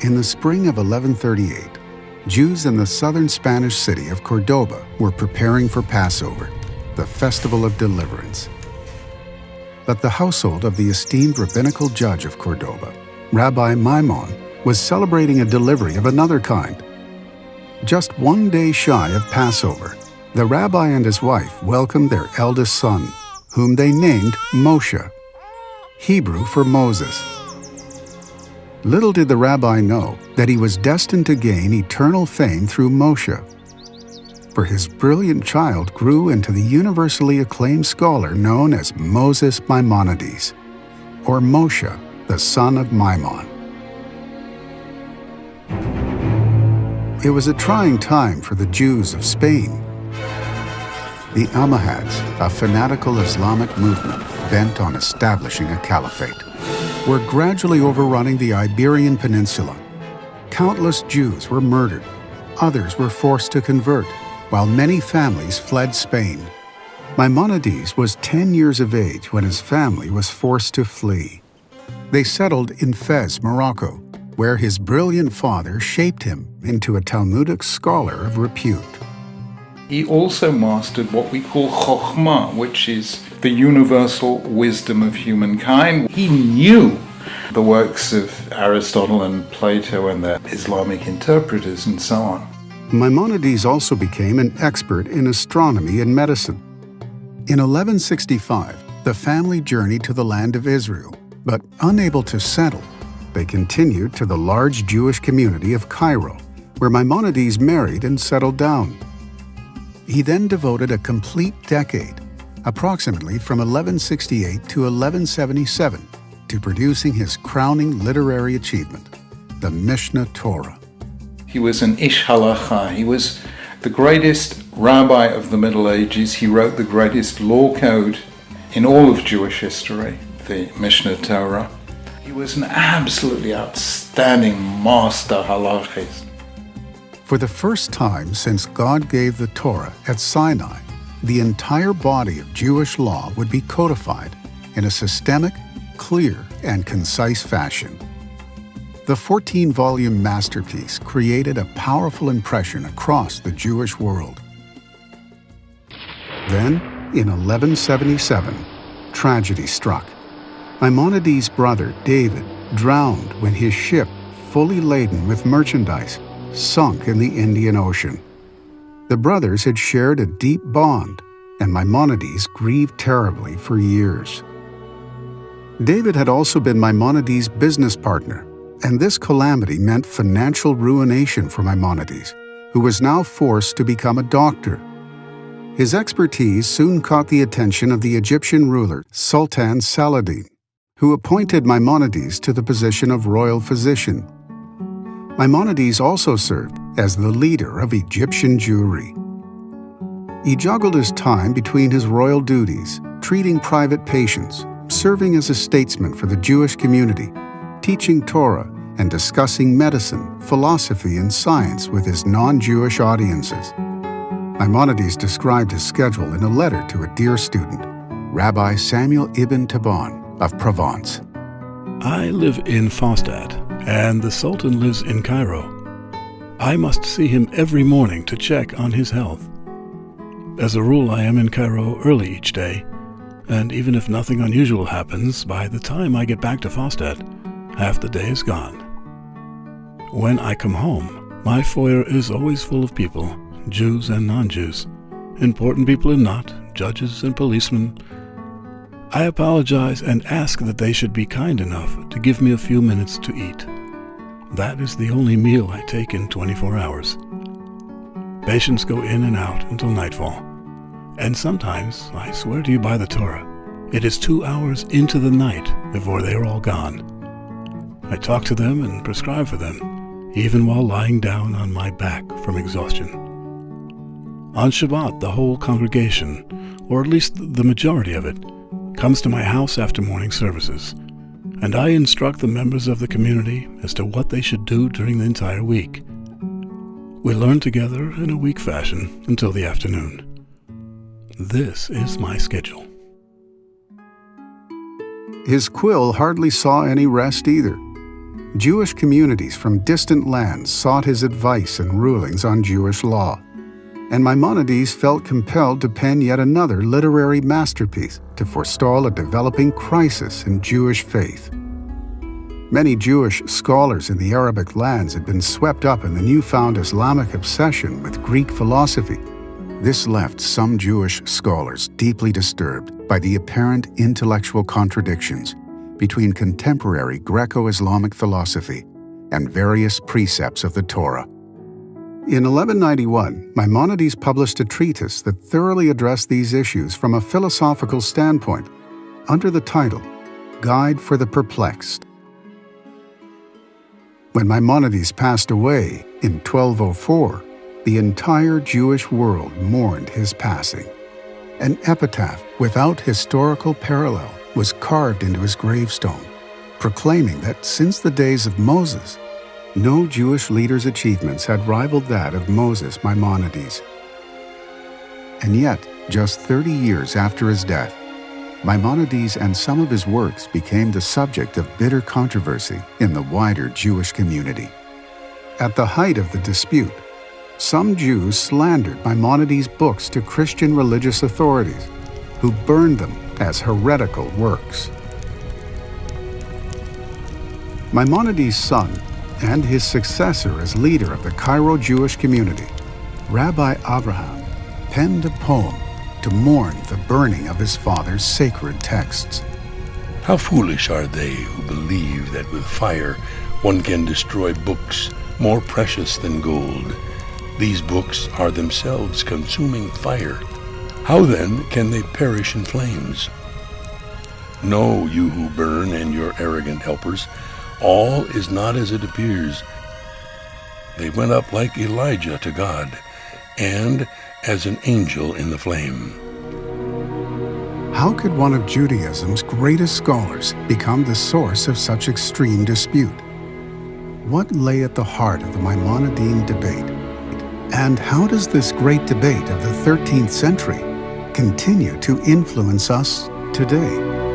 In the spring of 1138, Jews in the southern Spanish city of Cordoba were preparing for Passover, the festival of deliverance. But the household of the esteemed rabbinical judge of Cordoba, Rabbi Maimon, was celebrating a delivery of another kind. Just one day shy of Passover, the rabbi and his wife welcomed their eldest son, whom they named Moshe, Hebrew for Moses. Little did the rabbi know that he was destined to gain eternal fame through Moshe, for his brilliant child grew into the universally acclaimed scholar known as Moses Maimonides, or Moshe, the son of Maimon. It was a trying time for the Jews of Spain. The Almohads, a fanatical Islamic movement bent on establishing a caliphate, were gradually overrunning the Iberian Peninsula. Countless Jews were murdered, others were forced to convert, while many families fled Spain. Maimonides was 10 years of age when his family was forced to flee. They settled in Fez, Morocco, where his brilliant father shaped him into a Talmudic scholar of repute. He also mastered what we call chokhmah, which is the universal wisdom of humankind. He knew the works of Aristotle and Plato and their Islamic interpreters and so on. Maimonides also became an expert in astronomy and medicine. In 1165, the family journeyed to the land of Israel, but unable to settle, they continued to the large Jewish community of Cairo, where Maimonides married and settled down. He then devoted a complete decade, approximately from 1168 to 1177, to producing his crowning literary achievement, the Mishnah Torah. He was an ish halacha. He was the greatest rabbi of the Middle Ages. He wrote the greatest law code in all of Jewish history, the Mishnah Torah. He was an absolutely outstanding master halachist. For the first time since God gave the Torah at Sinai, the entire body of Jewish law would be codified in a systemic, clear, and concise fashion. The 14-volume masterpiece created a powerful impression across the Jewish world. Then, in 1177, tragedy struck. Maimonides' brother, David, drowned when his ship, fully laden with merchandise, sunk in the Indian Ocean. The brothers had shared a deep bond, and Maimonides grieved terribly for years. David had also been Maimonides' business partner, and this calamity meant financial ruination for Maimonides, who was now forced to become a doctor. His expertise soon caught the attention of the Egyptian ruler Sultan Saladin, who appointed Maimonides to the position of royal physician. Maimonides also served as the leader of Egyptian Jewry. He juggled his time between his royal duties, treating private patients, serving as a statesman for the Jewish community, teaching Torah, and discussing medicine, philosophy, and science with his non-Jewish audiences. Maimonides described his schedule in a letter to a dear student, Rabbi Samuel ibn Taban of Provence. I live in Fostad, and the Sultan lives in Cairo. I must see him every morning to check on his health. As a rule, I am in Cairo early each day, and even if nothing unusual happens, by the time I get back to Fostad, half the day is gone. When I come home, my foyer is always full of people, Jews and non-Jews, important people and not, judges and policemen. I apologize and ask that they should be kind enough to give me a few minutes to eat. That is the only meal I take in 24 hours. Patients go in and out until nightfall. And sometimes, I swear to you by the Torah, it is 2 hours into the night before they are all gone. I talk to them and prescribe for them, even while lying down on my back from exhaustion. On Shabbat, the whole congregation, or at least the majority of it, comes to my house after morning services, and I instruct the members of the community as to what they should do during the entire week. We learn together in a week fashion until the afternoon. This is my schedule. His quill hardly saw any rest either. Jewish communities from distant lands sought his advice and rulings on Jewish law, and Maimonides felt compelled to pen yet another literary masterpiece to forestall a developing crisis in Jewish faith. Many Jewish scholars in the Arabic lands had been swept up in the newfound Islamic obsession with Greek philosophy. This left some Jewish scholars deeply disturbed by the apparent intellectual contradictions between contemporary Greco-Islamic philosophy and various precepts of the Torah. In 1191, Maimonides published a treatise that thoroughly addressed these issues from a philosophical standpoint, under the title Guide for the Perplexed. When Maimonides passed away in 1204, the entire Jewish world mourned his passing. An epitaph without historical parallel was carved into his gravestone, proclaiming that since the days of Moses, no Jewish leader's achievements had rivaled that of Moses Maimonides. And yet, just 30 years after his death, Maimonides and some of his works became the subject of bitter controversy in the wider Jewish community. At the height of the dispute, some Jews slandered Maimonides' books to Christian religious authorities, who burned them as heretical works. Maimonides' son and his successor as leader of the Cairo Jewish community, Rabbi Abraham, penned a poem to mourn the burning of his father's sacred texts. How foolish are they who believe that with fire one can destroy books more precious than gold. These books are themselves consuming fire. How then can they perish in flames? Know, you who burn and your arrogant helpers, all is not as it appears. They went up like Elijah to God, and as an angel in the flame. How could one of Judaism's greatest scholars become the source of such extreme dispute? What lay at the heart of the Maimonidean debate? And how does this great debate of the 13th century continue to influence us today?